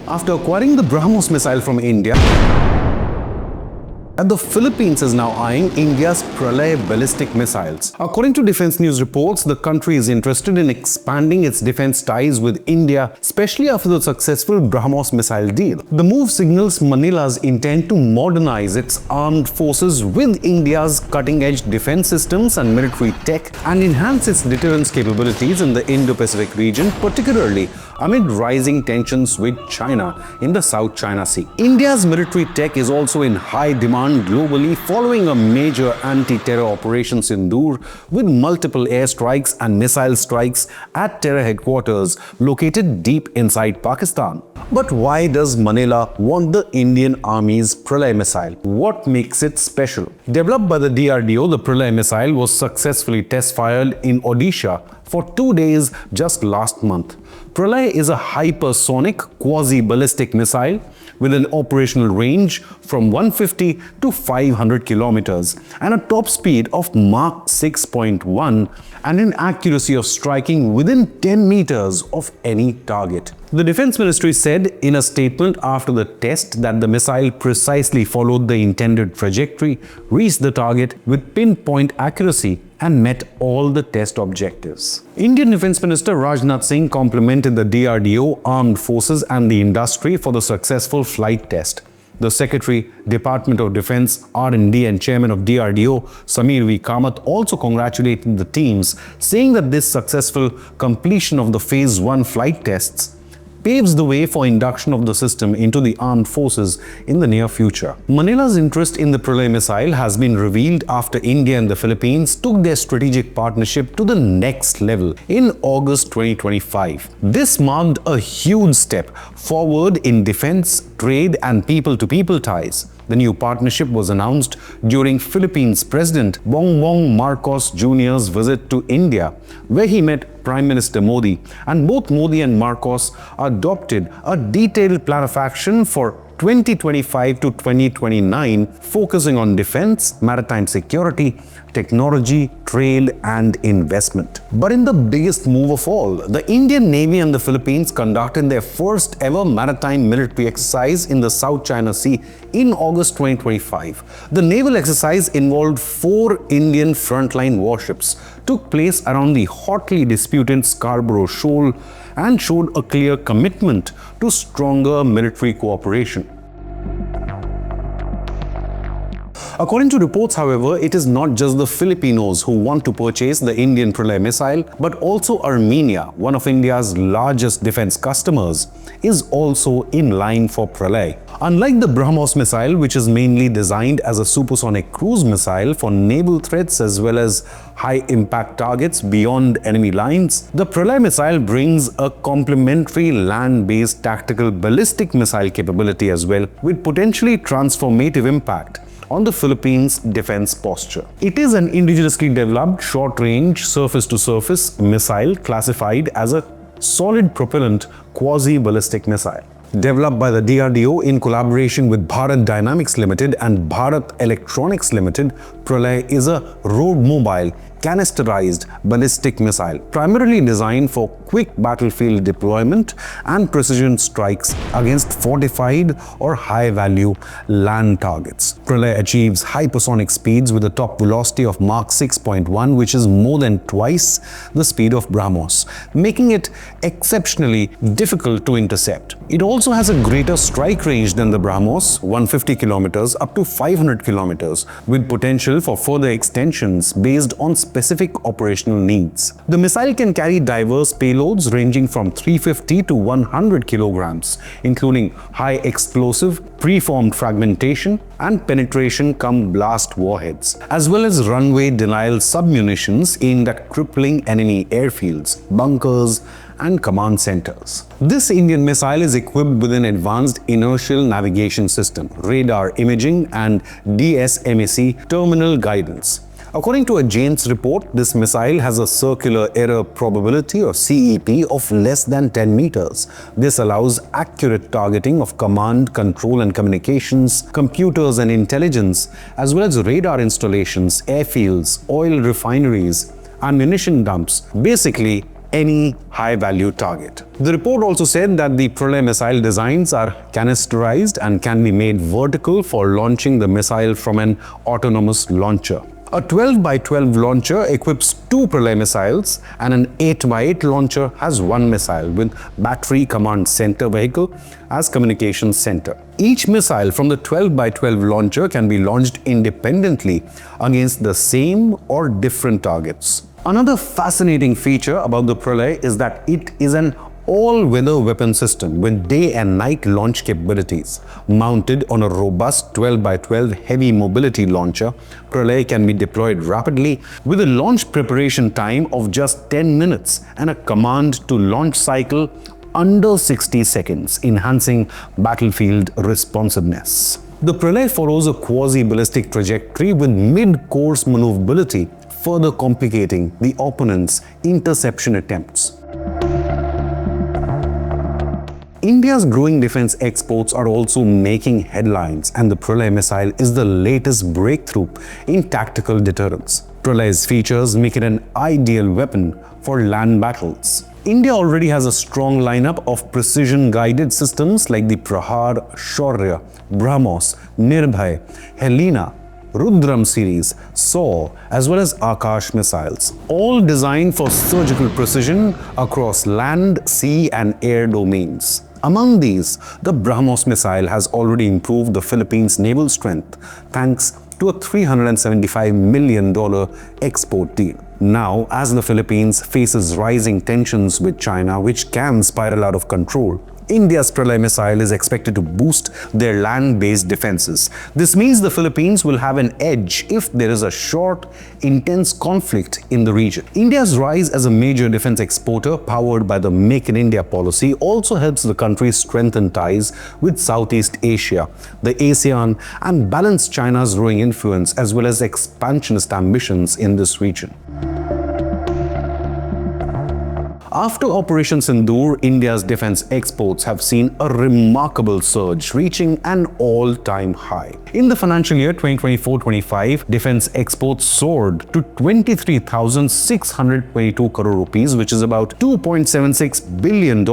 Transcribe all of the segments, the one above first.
After acquiring the Brahmos missile from India, the Philippines is now eyeing India's Pralay ballistic missiles. According to Defense News reports, the country is interested in expanding its defense ties with India, especially after the successful Brahmos missile deal. The move signals Manila's intent to modernize its armed forces with India's cutting-edge defense systems and military tech and enhance its deterrence capabilities in the Indo-Pacific region, particularly amid rising tensions with China in the South China Sea. India's military tech is also in high demand globally following a major anti-terror operation Sindoor with multiple airstrikes and missile strikes at terror headquarters located deep inside Pakistan. But why does Manila want the Indian Army's Pralay missile? What makes it special? Developed by the DRDO, the Pralay missile was successfully test-fired in Odisha for 2 days just last month. Pralay is a hypersonic quasi-ballistic missile with an operational range from 150 to 500 kilometers and a top speed of Mach 6.1 and an accuracy of striking within 10 meters of any target. The Defense Ministry said in a statement after the test that the missile precisely followed the intended trajectory, reached the target with pinpoint accuracy and met all the test objectives. Indian Defense Minister Rajnath Singh complimented the DRDO, armed forces and the industry for the successful flight test. The Secretary, Department of Defense, R&D and Chairman of DRDO, Samir V. Kamath, also congratulated the teams, saying that this successful completion of the Phase 1 flight tests paves the way for induction of the system into the armed forces in the near future. Manila's interest in the Pralay missile has been revealed after India and the Philippines took their strategic partnership to the next level in August 2025. This marked a huge step forward in defense, trade and people-to-people ties. The new partnership was announced during Philippines President Bongbong Marcos Jr.'s visit to India, where he met Prime Minister Modi, and both Modi and Marcos adopted a detailed plan of action for 2025 to 2029, focusing on defense, maritime security, technology, trade and investment. But in the biggest move of all, the Indian Navy and the Philippines conducted their first ever maritime military exercise in the South China Sea in August 2025. The naval exercise involved 4 Indian frontline warships, took place around the hotly disputed Scarborough Shoal and showed a clear commitment to stronger military cooperation. According to reports, however, it is not just the Filipinos who want to purchase the Indian Pralay missile, but also Armenia, one of India's largest defense customers, is also in line for Pralay. Unlike the Brahmos missile, which is mainly designed as a supersonic cruise missile for naval threats as well as high-impact targets beyond enemy lines, the Pralay missile brings a complementary land-based tactical ballistic missile capability as well, with potentially transformative impact on the Philippines' defense posture. It is an indigenously developed short-range surface-to-surface missile classified as a solid propellant quasi-ballistic missile. Developed by the DRDO in collaboration with Bharat Dynamics Limited and Bharat Electronics Limited, Pralay is a road-mobile, canisterized ballistic missile, primarily designed for quick battlefield deployment and precision strikes against fortified or high-value land targets. Pralay achieves hypersonic speeds with a top velocity of Mach 6.1, which is more than twice the speed of Brahmos, making it exceptionally difficult to intercept. It also has a greater strike range than the Brahmos, 150 kilometers up to 500 kilometers, with potential for further extensions based on specific operational needs. The missile can carry diverse payloads ranging from 350 to 100 kilograms, including high explosive, preformed fragmentation and penetration cum blast warheads, as well as runway denial submunitions aimed at crippling enemy airfields, bunkers and command centers. This Indian missile is equipped with an advanced inertial navigation system, radar imaging and DSMAC terminal guidance. According to a Jane's report, this missile has a circular error probability or CEP of less than 10 meters. This allows accurate targeting of command, control and communications, computers and intelligence, as well as radar installations, airfields, oil refineries, ammunition dumps, basically any high-value target. The report also said that the Pralay missile designs are canisterized and can be made vertical for launching the missile from an autonomous launcher. A 12 by 12 launcher equips 2 Pralay missiles, and an 8 by 8 launcher has 1 missile with battery command center vehicle as communications center. Each missile from the 12 by 12 launcher can be launched independently against the same or different targets. Another fascinating feature about the Pralay is that it is an all-weather weapon system with day and night launch capabilities. Mounted on a robust 12 by 12 heavy mobility launcher, Pralay can be deployed rapidly with a launch preparation time of just 10 minutes and a command to launch cycle under 60 seconds, enhancing battlefield responsiveness. The Pralay follows a quasi-ballistic trajectory with mid-course maneuverability, further complicating the opponent's interception attempts. India's growing defense exports are also making headlines, and the Pralay missile is the latest breakthrough in tactical deterrence. Pralay's features make it an ideal weapon for land battles. India already has a strong lineup of precision-guided systems like the Prahar, Shaurya, Brahmos, Nirbhay, Helena, Rudram series, SAW, as well as Akash missiles, all designed for surgical precision across land, sea and air domains. Among these, the Brahmos missile has already improved the Philippines' naval strength thanks to a $375 million export deal. Now, as the Philippines faces rising tensions with China, which can spiral out of control, India's Pralay missile is expected to boost their land-based defenses. This means the Philippines will have an edge if there is a short, intense conflict in the region. India's rise as a major defense exporter, powered by the Make in India policy, also helps the country strengthen ties with Southeast Asia, the ASEAN, and balance China's growing influence as well as expansionist ambitions in this region. After Operation Sindoor, India's defense exports have seen a remarkable surge, reaching an all-time high. In the financial year 2024-25, defense exports soared to 23,622 crore rupees, which is about $2.76 billion,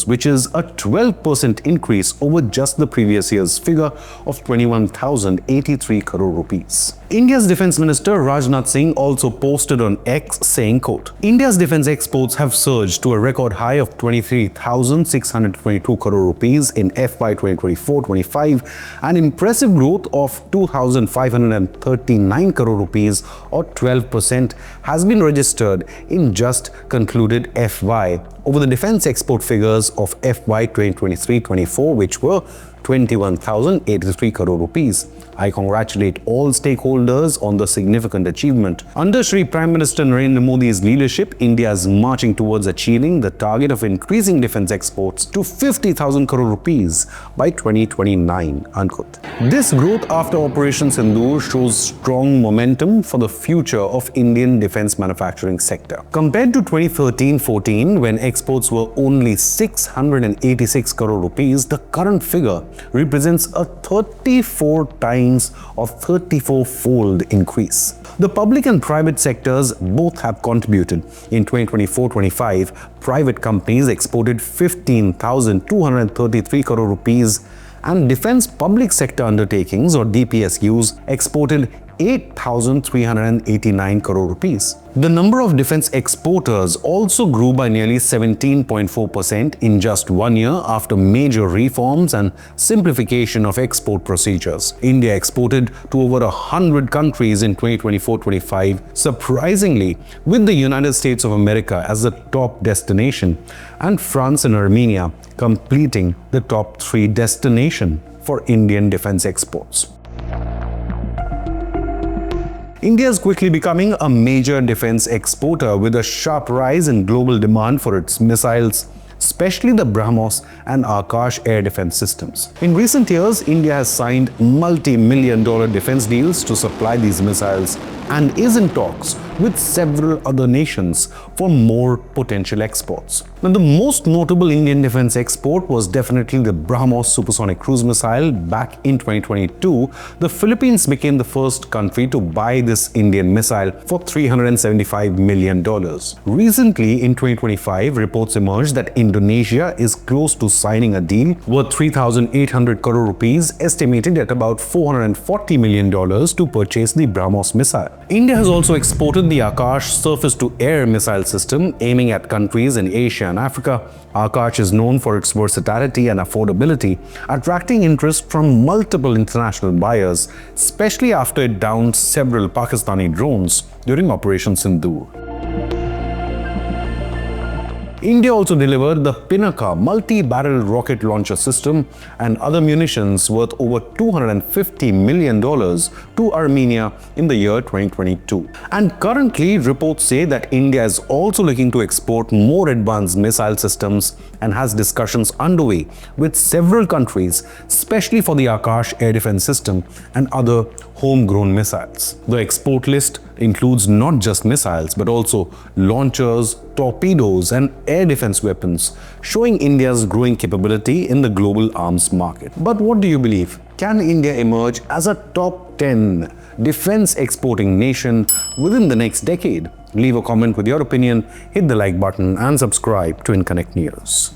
which is a 12% increase over just the previous year's figure of 21,083 crore rupees. India's Defense Minister Rajnath Singh also posted on X saying, quote, India's defense exports have surged to a record high of 23,622 crore rupees in FY 2024-25, an impressive growth of 2,539 crore rupees or 12% has been registered in just concluded FY over the defense export figures of FY 2023-24, which were 21,083 crore rupees. I congratulate all stakeholders on the significant achievement. Under Shri Prime Minister Narendra Modi's leadership, India is marching towards achieving the target of increasing defense exports to 50,000 crore rupees by 2029. Unquote. This growth after Operation Sindoor shows strong momentum for the future of Indian defense manufacturing sector. Compared to 2013-14, when exports were only 686 crore rupees, the current figure represents a 34-fold increase. The public and private sectors both have contributed. In 2024-25, private companies exported 15,233 crore rupees and defense public sector undertakings or DPSUs exported 8,389 crore rupees. The number of defense exporters also grew by nearly 17.4% in just 1 year after major reforms and simplification of export procedures. India exported to over 100 countries in 2024-25, surprisingly, with the United States of America as the top destination and France and Armenia completing the top 3 destination for Indian defense exports. India is quickly becoming a major defense exporter with a sharp rise in global demand for its missiles, especially the Brahmos and Akash air defense systems. In recent years, India has signed multi-million-dollar defense deals to supply these missiles and is in talks with several other nations for more potential exports. Now, the most notable Indian defense export was definitely the Brahmos supersonic cruise missile. Back in 2022, the Philippines became the first country to buy this Indian missile for $375 million. Recently, in 2025, reports emerged that Indonesia is close to signing a deal worth 3,800 crore rupees, estimated at about $440 million, to purchase the Brahmos missile. India has also exported the Akash surface-to-air missile system, aiming at countries in Asia and Africa. Akash is known for its versatility and affordability, attracting interest from multiple international buyers, especially after it downed several Pakistani drones during Operation Sindoor. India also delivered the Pinaka multi-barrel rocket launcher system and other munitions worth over $250 million to Armenia in the year 2022. And currently, reports say that India is also looking to export more advanced missile systems and has discussions underway with several countries, especially for the Akash air defense system and other homegrown missiles. The export list includes not just missiles but also launchers, torpedoes and air defense weapons, showing India's growing capability in the global arms market. But what do you believe? Can India emerge as a top 10 defense exporting nation within the next decade? Leave a comment with your opinion, hit the like button and subscribe to Inconnect News.